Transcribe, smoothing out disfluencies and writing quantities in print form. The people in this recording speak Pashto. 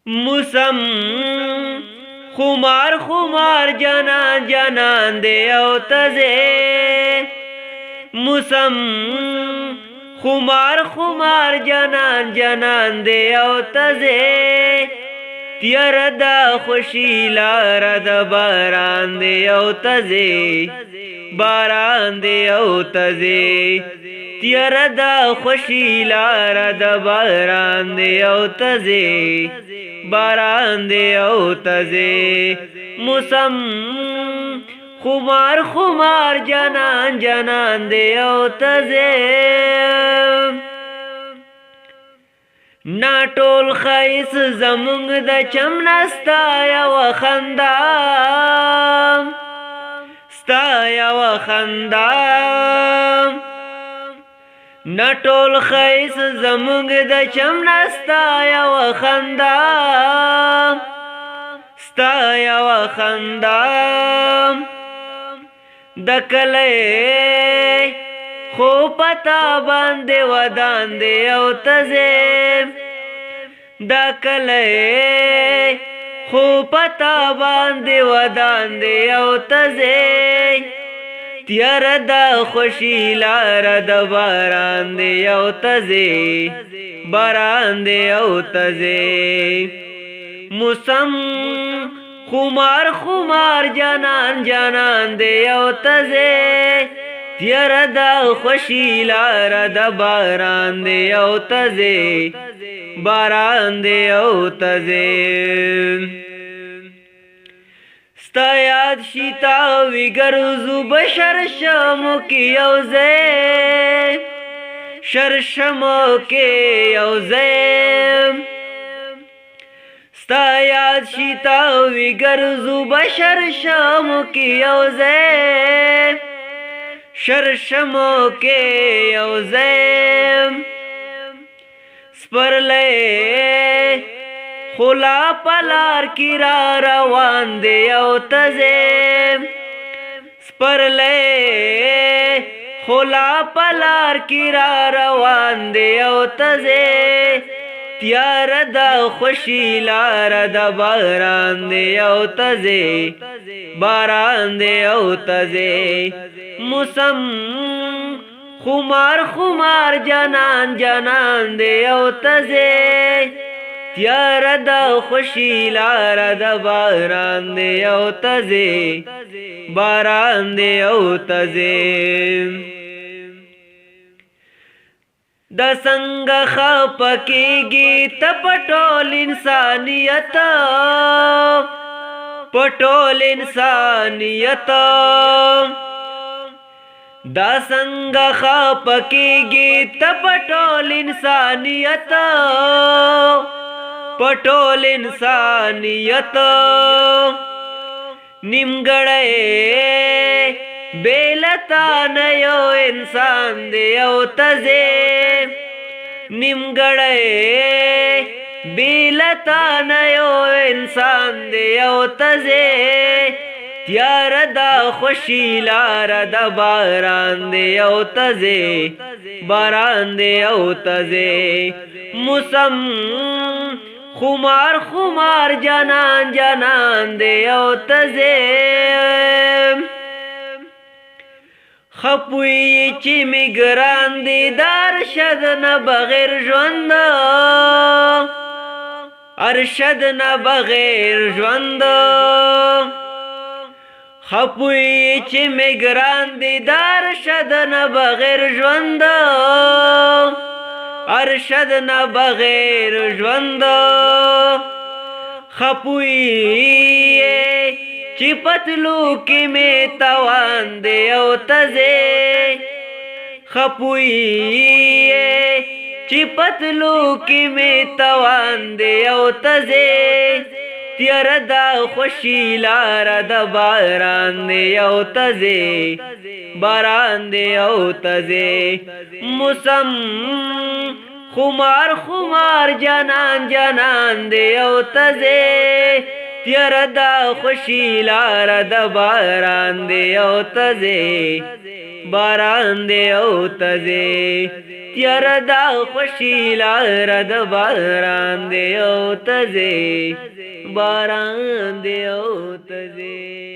موسم خمار خمار جنان جنان دے او تزے موسم خمار خمار جنان جنان دے او تزے تیر دا خوشی لار دا باران دے او تزے باران دے او تزے تیر دا خوشی لار دا باران دے او تزے باران دے او تزے موسم خمار خمار جنان جنان دے او تزے نا ټول خیس زمونږ د چمنا ستایا و خندا ستایا و خندا نا ټول خیس زمونږ د چمنا ستایا و خندا ستایا و خندا د کله خو پتا باندې ودان دی او تزه دا کله خو پتا باندې ودان دی او تزه تیار دا خوشی لار د باران دی او تزه باران دی او تزه موسم خمار خمار جنان جنان دی او تزه تیر دا خوشی لار دا باران دے او تزے باران دے او تزے ستا یاد شیتا ویگرزو بشر شمو کی یوزے شرشمو کی یوزے ستا یاد شیتا ویگرزو بشر شمو کی یوزے شرشمو کے یوزیم سپرلے خلا پلار کی را روان دے یو تزیم سپرلے خلا پلار کی را روان دے یو تزے تیار دا خوشی لار دا باران دے یو تزے باران دے یو تزے موسم خمار خمار جنان جنان دے او تزے تیار دا خوشی لار دا باران دے او تزے باران دے او تزے دا سنگ خپکی گی تپٹول انسانیت پٹول انسانیت دا سنگ خپکی گی تپٹول انسانیت پٹول انسانیت نیمگڑے بیلتا نیو انسان دے او تزے نیمگڑے بیلتا نیو انسان دے او تزے تیار دا خوشی لار دا باران دے او تزے باران دے او تزے موسم خمار خمار جنان جنان دے او تزے خپوی چی مگران دی دار شد نا بغیر ژوند ارشد نا بغیر ژوند خپوی چی مگران دی دار شد نا بغیر ژوند ارشد نا بغیر ژوند خپوی چی پتلو کی میں توان دے او تزے خپوی چی پتلو کی میں توان دے او تزے تیر دا خوشی لار دا باران دے او تزے باران دے او تزے موسم خمار خمار جنان جنان دے او تزے تیر دا خوشی لار دا باران دے او تزے باران دے او تزے تیار دا خوشی لار د باران دی او تزه باران دی او تزه